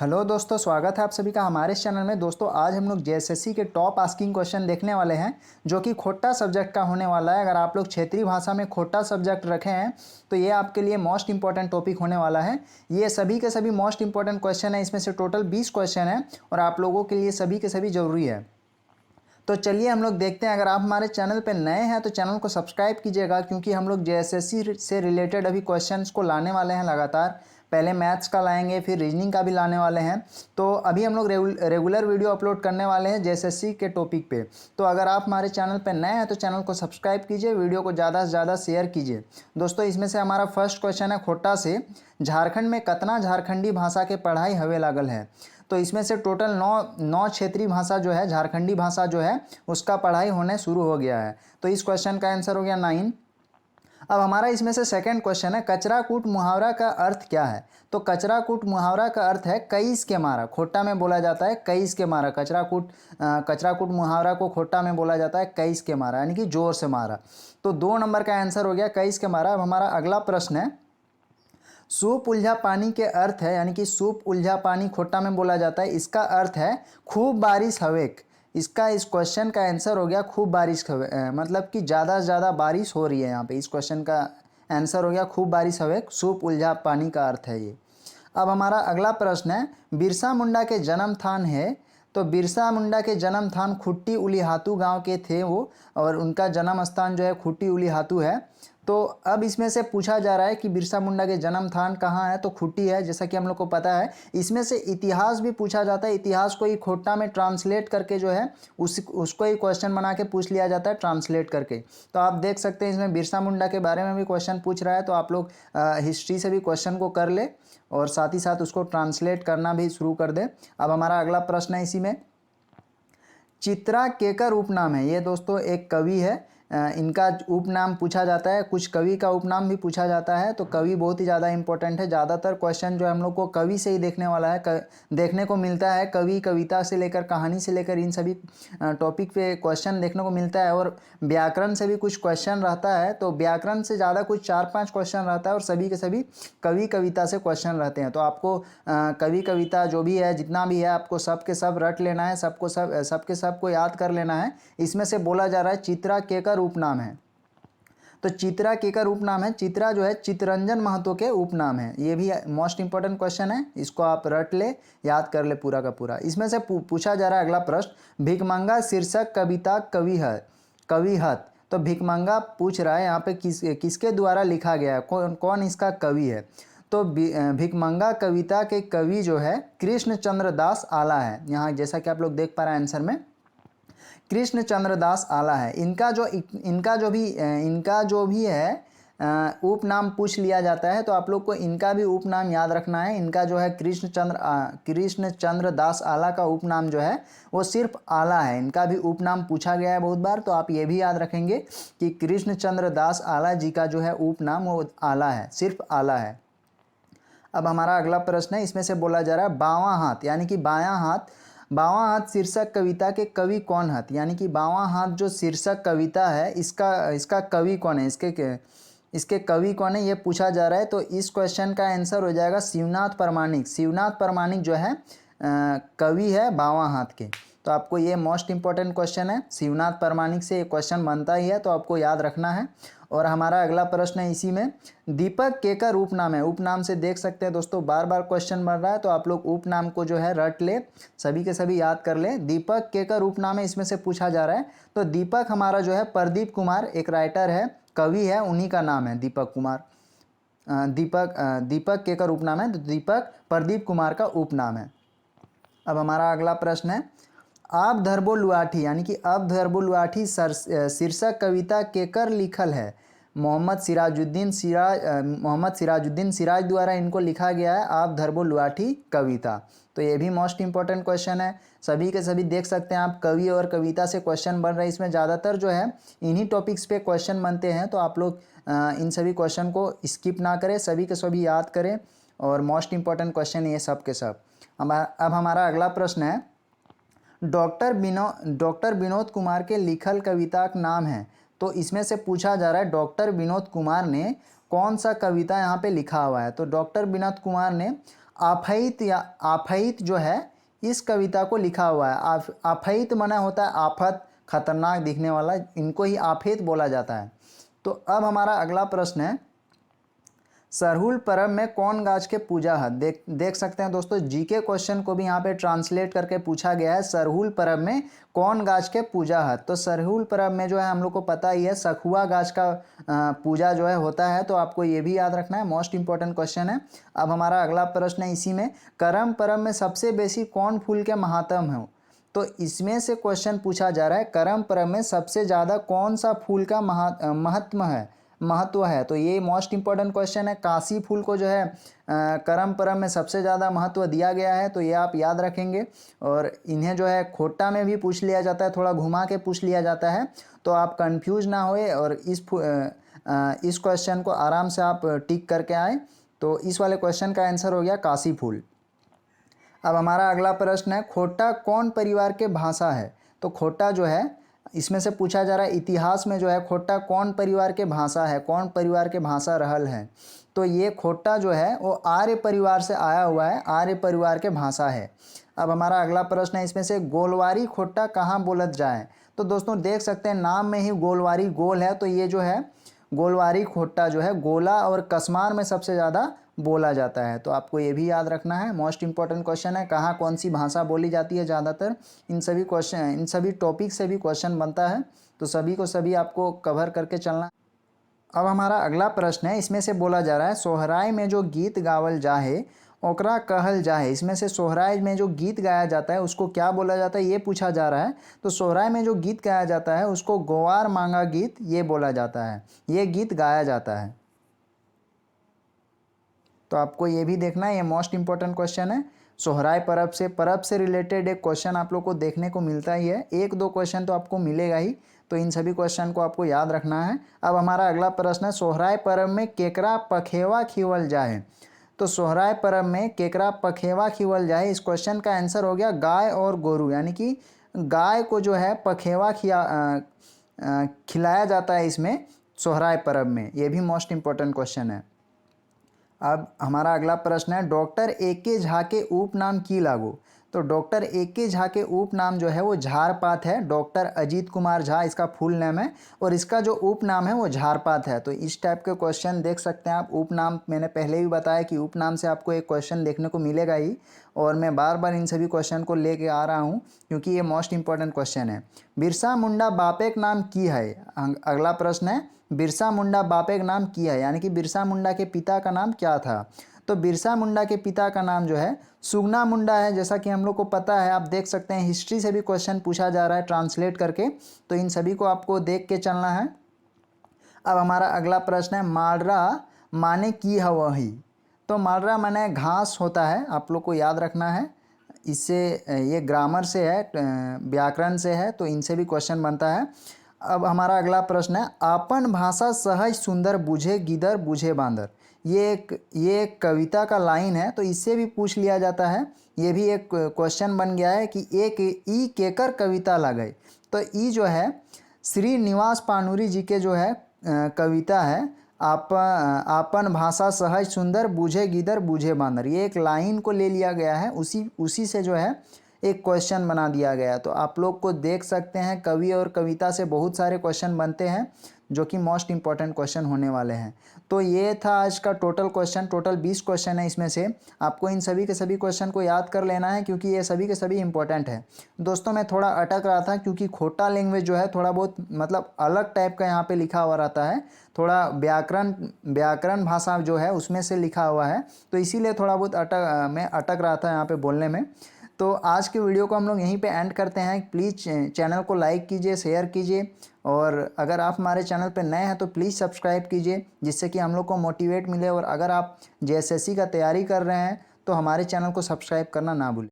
Hello दोस्तों, स्वागत है आप सभी का हमारे इस चैनल में। दोस्तों आज हम लोग जेएसएससी के टॉप आस्किंग क्वेश्चन देखने वाले हैं जो कि खोटा सब्जेक्ट का होने वाला है। अगर आप लोग क्षेत्रीय भाषा में खोटा सब्जेक्ट रखे हैं तो ये आपके लिए मोस्ट इंपॉर्टेंट टॉपिक होने वाला है। ये सभी के सभी मोस्ट इंपॉर्टेंट क्वेश्चन है, इसमें से टोटल 20 क्वेश्चन है और आप लोगों के लिए सभी के सभी जरूरी है। तो चलिए हम लोग देखते हैं। अगर आप हमारे चैनल पर नए हैं तो चैनल को सब्सक्राइब कीजिएगा, क्योंकि हम लोग जेएसएससी से रिलेटेड अभी क्वेश्चंस को लाने वाले हैं लगातार। पहले मैथ्स का लाएंगे, फिर रीजनिंग का भी लाने वाले हैं। तो अभी हम लोग रेगुलर वीडियो अपलोड करने वाले हैं जेएसएससी के टॉपिक पे। तो अगर आप हमारे चैनल पर नए हैं तो चैनल को सब्सक्राइब कीजिए, वीडियो को ज़्यादा से ज़्यादा शेयर कीजिए। दोस्तों इसमें से हमारा फर्स्ट क्वेश्चन है खोटा से, झारखंड में कतना झारखंडी भाषा के पढ़ाई हवे लागल है। तो इसमें से टोटल नौ क्षेत्रीय भाषा जो है, झारखंडी भाषा जो है उसका पढ़ाई होने शुरू हो गया है। तो इस क्वेश्चन का आंसर हो गया 9। अब हमारा इसमें से सेकंड क्वेश्चन है, कचरा कूट मुहावरा का अर्थ क्या है। तो कचरा कूट मुहावरा का अर्थ है कईस के मारा। खोटा में बोला जाता है कईस के मारा। कचरा कूट मुहावरा को खोटा में बोला जाता है कईस के मारा, यानी कि जोर से मारा। तो 2 नंबर का आंसर हो गया कईस के मारा। अब हमारा अगला प्रश्न है, सूप उलझा पानी के अर्थ है, यानी कि सूप उलझा पानी खोटा में बोला जाता है, इसका अर्थ है खूब बारिश हवेक। इस क्वेश्चन का आंसर हो गया खूब बारिश मतलब कि ज़्यादा से ज़्यादा बारिश हो रही है यहाँ पे। इस क्वेश्चन का आंसर हो गया खूब बारिश हवेक, सूप उलझा पानी का अर्थ है ये। अब हमारा अगला प्रश्न है, बिरसा मुंडा के जन्म स्थान है। तो बिरसा मुंडा के जन्म स्थान खुट्टी उलीहातू गांव के थे वो, और उनका जन्म स्थान जो है खुट्टी उलीहातू है। तो अब इसमें से पूछा जा रहा है कि बिरसा मुंडा के जन्म स्थान कहाँ है। तो खुट्टी है, जैसा कि हम लोग को पता है। इसमें से इतिहास भी पूछा जाता है, इतिहास को ही खोटा में ट्रांसलेट करके जो है उसको ही क्वेश्चन बना के पूछ लिया जाता है ट्रांसलेट करके। तो आप देख सकते हैं इसमें बिरसा मुंडा के बारे में भी क्वेश्चन पूछ रहा है। तो आप लोग हिस्ट्री से भी क्वेश्चन को कर ले और साथ ही साथ उसको ट्रांसलेट करना भी शुरू कर दे। अब हमारा अगला प्रश्न है इसी में, चित्रा केकर उपनाम है। ये दोस्तों एक कवि है, इनका उपनाम पूछा जाता है। कुछ कवि का उपनाम भी पूछा जाता है। तो कवि बहुत ही ज़्यादा इंपॉर्टेंट है। ज़्यादातर क्वेश्चन जो हम लोग को कवि से ही देखने वाला है, देखने को मिलता है। कवि, कविता से लेकर कहानी से लेकर इन सभी टॉपिक पे क्वेश्चन देखने को मिलता है। और व्याकरण से भी कुछ क्वेश्चन रहता है। तो व्याकरण से ज़्यादा कुछ 4-5 क्वेश्चन रहता है और सभी के सभी कवि कविता से क्वेश्चन रहते हैं। तो आपको कवि कविता जो भी है, जितना भी है, आपको सब के सब रट लेना है, सबके सब को याद कर लेना है। इसमें से बोला जा रहा है चित्रा केकर उपनाम है। तो चित्रा केकर उपनाम है, चित्रा जो है चित्तरंजन महतो के उपनाम है। ये भी मोस्ट इंपॉर्टेंट क्वेश्चन है, इसको आप रट ले, याद कर ले पूरा का पूरा। इसमें से पूछा जा रहा है अगला प्रश्न, भिकमंगा शीर्षक कविता कविहत। तो भिकमंगा पूछ रहा है यहाँ पे किसके द्वारा लिखा गया है, कौन इसका कवि है। तो भिकमंगा कविता के कवि जो है कृष्ण चंद्र दास आला है। यहाँ जैसा कि आप लोग देख पा रहे हैं आंसर में कृष्ण चंद्र दास आला है। इनका जो भी है उपनाम पूछ लिया जाता है। तो आप लोग को इनका भी उपनाम याद रखना है। इनका जो है कृष्ण चंद्र दास आला का उपनाम जो है वो सिर्फ आला है। इनका भी उपनाम पूछा गया है बहुत बार। तो आप ये भी याद रखेंगे कि कृष्ण चंद्र दास आला जी का जो है उपनाम वो आला है, सिर्फ आला है। अब हमारा अगला प्रश्न है, इसमें से बोला जा रहा है बावां हाथ, यानी कि बायां हाथ शीर्षक कविता के कवि कौन हत। यानी कि बावां हाथ जो शीर्षक कविता है इसका कवि कौन है, इसके कवि कौन है, ये पूछा जा रहा है। तो इस क्वेश्चन का आंसर हो जाएगा शिवनाथ परमाणिक। शिवनाथ परमाणिक जो है कवि है बावां हाथ के। तो आपको ये मोस्ट इंपॉर्टेंट क्वेश्चन है, शिवनाथ परमाणिक से ये क्वेश्चन बनता ही है, तो आपको याद रखना है। और हमारा अगला प्रश्न है इसी में, दीपक केकर उपनाम है। उपनाम से देख सकते हैं दोस्तों बार बार क्वेश्चन बन रहा है। तो आप लोग उपनाम को जो है रट ले, सभी के सभी याद कर ले। दीपक केकर उपनाम है, इसमें से पूछा जा रहा है। तो दीपक हमारा जो है प्रदीप कुमार, एक राइटर है, कवि है, उन्हीं का नाम है दीपक कुमार। दीपक केकर उपनाम है, तो दीपक प्रदीप कुमार का उपनाम है। अब हमारा अगला प्रश्न है, आप धरबो लुआठी, यानी कि अब धरबो लुआठी शीर्षक कविता केकर लिखल है। मोहम्मद सिराजुद्दीन सिराज द्वारा इनको लिखा गया है आप धरबो लुआठी कविता। तो ये भी मोस्ट इंपॉर्टेंट क्वेश्चन है, सभी के सभी देख सकते हैं आप। कवि और कविता से क्वेश्चन बन रहे हैं, इसमें ज़्यादातर जो है इन्हीं टॉपिक्स पे क्वेश्चन बनते हैं। तो आप लोग इन सभी क्वेश्चन को स्किप ना करें, सभी के सभी याद करें, और मोस्ट इंपॉर्टेंट क्वेश्चन ये सब के सब। अब हमारा अगला प्रश्न है, डॉक्टर विनोद कुमार के लिखल कविता का नाम है। तो इसमें से पूछा जा रहा है डॉक्टर विनोद कुमार ने कौन सा कविता यहाँ पे लिखा हुआ है। तो डॉक्टर विनोद कुमार ने आफैत या आफैत जो है इस कविता को लिखा हुआ है। आफैत माना होता है आफत, खतरनाक दिखने वाला, इनको ही आफैत बोला जाता है। तो अब हमारा अगला प्रश्न है, सरहुल परब में कौन गाछ के पूजा है। देख सकते हैं दोस्तों, जीके क्वेश्चन को भी यहाँ पे ट्रांसलेट करके पूछा गया है, सरहुल परब में कौन गाछ के पूजा है। तो सरहुल परब में जो है हम लोग को पता ही है सखुआ गाछ का पूजा जो है होता है, तो आपको ये भी याद रखना है, मोस्ट इंपॉर्टेंट क्वेश्चन है। अब हमारा अगला प्रश्न है इसी में, करम परब में सबसे बेसी कौन फूल के महात्म है। तो इसमें से क्वेश्चन पूछा जा रहा है, करम परब में सबसे ज़्यादा कौन सा फूल का महत्व है। तो ये मोस्ट इंपॉर्टेंट क्वेश्चन है। काशी फूल को जो है करम परब में सबसे ज़्यादा महत्व दिया गया है, तो ये आप याद रखेंगे। और इन्हें जो है खोटा में भी पूछ लिया जाता है, थोड़ा घुमा के पूछ लिया जाता है, तो आप कंफ्यूज ना होए और इस क्वेश्चन को आराम से आप टिक करके आए। तो इस वाले क्वेश्चन का आंसर हो गया काशी फूल। अब हमारा अगला प्रश्न है, खोटा कौन परिवार के भाषा है। तो खोटा जो है इसमें से पूछा जा रहा है इतिहास में जो है खोटा कौन परिवार के भाषा है, कौन परिवार के भाषा रहल है। तो ये खोटा जो है वो आर्य परिवार से आया हुआ है, आर्य परिवार के भाषा है। अब हमारा अगला प्रश्न है इसमें से, गोलवारी खोटा कहाँ बोलत जाए। तो दोस्तों देख सकते हैं नाम में ही गोलवारी गोल है, तो ये जो है गोलवारी खोटा जो है गोला और कसमार में सबसे ज़्यादा बोला जाता है। तो आपको ये भी याद रखना है, मोस्ट इंपॉर्टेंट क्वेश्चन है, कहाँ कौन सी भाषा बोली जाती है ज़्यादातर। इन सभी टॉपिक से भी क्वेश्चन बनता है, तो सभी को सभी आपको कवर करके चलना। अब हमारा अगला प्रश्न है, इसमें से बोला जा रहा है, सोहराय में जो गीत गावल जाहे ओकरा कहल जाहे। इसमें से सोहराय में जो गीत गाया जाता है उसको क्या बोला जाता है, ये पूछा जा रहा है। तो सोहराय में जो गीत गाया जाता है उसको गोवार मांगा गीत ये बोला जाता है, ये गीत गाया जाता है। तो आपको ये भी देखना है, ये मोस्ट इंपॉर्टेंट क्वेश्चन है। सोहराय परब से रिलेटेड एक क्वेश्चन आप लोग को देखने को मिलता ही है, एक दो क्वेश्चन तो आपको मिलेगा ही, तो इन सभी क्वेश्चन को आपको याद रखना है। अब हमारा अगला प्रश्न है, सोहराय परब में केकरा पखेवा खिवल जाए। तो सोहराय परब में केकरा पखेवा खिवल जाए, इस क्वेश्चन का आंसर हो गया गाय और गोरू, यानी कि गाय को जो है पखेवा खिलाया जाता है इसमें सोहराय परब में। ये भी मोस्ट इंपॉर्टेंट क्वेश्चन है। अब हमारा अगला प्रश्न है, डॉक्टर ए.के. झा के उपनाम की लागू। तो डॉक्टर ए.के. झा के उपनाम जो है वो झारपात है। डॉक्टर अजीत कुमार झा इसका फुल नेम है और इसका जो उपनाम है वो झारपात है। तो इस टाइप के क्वेश्चन देख सकते हैं आप। उपनाम मैंने पहले भी बताया कि उपनाम से आपको एक क्वेश्चन देखने को मिलेगा ही, और मैं बार बार इन सभी क्वेश्चन को लेके आ रहा हूँ क्योंकि ये मोस्ट इंपॉर्टेंट क्वेश्चन है। बिरसा मुंडा बापेक नाम की है। अगला प्रश्न है, बिरसा मुंडा बापेक नाम की है, यानी कि बिरसा मुंडा के पिता का नाम क्या था। तो बिरसा मुंडा के पिता का नाम जो है सुगना मुंडा है, जैसा कि हम लोग को पता है। आप देख सकते हैं हिस्ट्री से भी क्वेश्चन पूछा जा रहा है ट्रांसलेट करके, तो इन सभी को आपको देख के चलना है। अब हमारा अगला प्रश्न है, मालरा माने की हवही। तो मालरा माने घास होता है, आप लोग को याद रखना है। इससे ये ग्रामर से है, व्याकरण से है, तो इनसे भी क्वेश्चन बनता है। अब हमारा अगला प्रश्न है, आपन भाषा सहज सुंदर बुझे गिदर बुझे बांदर। ये एक कविता का लाइन है, तो इससे भी पूछ लिया जाता है। ये भी एक क्वेश्चन बन गया है कि एक ई केकर कविता लगे। तो ई जो है श्रीनिवास पानुरी जी के जो है कविता है, आपन भाषा सहज सुंदर बुझे गिदर बुझे बांदर। ये एक लाइन को ले लिया गया है, उसी से जो है एक क्वेश्चन बना दिया गया। तो आप लोग को देख सकते हैं कवि और कविता से बहुत सारे क्वेश्चन बनते हैं जो कि मोस्ट इंपॉर्टेंट क्वेश्चन होने वाले हैं। तो ये था आज का टोटल क्वेश्चन, टोटल 20 क्वेश्चन है। इसमें से आपको इन सभी के सभी क्वेश्चन को याद कर लेना है क्योंकि ये सभी के सभी इंपॉर्टेंट है। दोस्तों मैं थोड़ा अटक रहा था क्योंकि खोटा लैंग्वेज जो है थोड़ा बहुत मतलब अलग टाइप का यहाँ पे लिखा हुआ रहता है, थोड़ा व्याकरण भाषा जो है उसमें से लिखा हुआ है, तो इसीलिए थोड़ा बहुत मैं अटक रहा था यहाँ पे बोलने में। तो आज के वीडियो को हम लोग यहीं पे एंड करते हैं। प्लीज़ चैनल को लाइक कीजिए, शेयर कीजिए, और अगर आप हमारे चैनल पे नए हैं तो प्लीज़ सब्सक्राइब कीजिए, जिससे कि हम लोग को मोटिवेट मिले। और अगर आप जेएसएससी का तैयारी कर रहे हैं तो हमारे चैनल को सब्सक्राइब करना ना भूलें।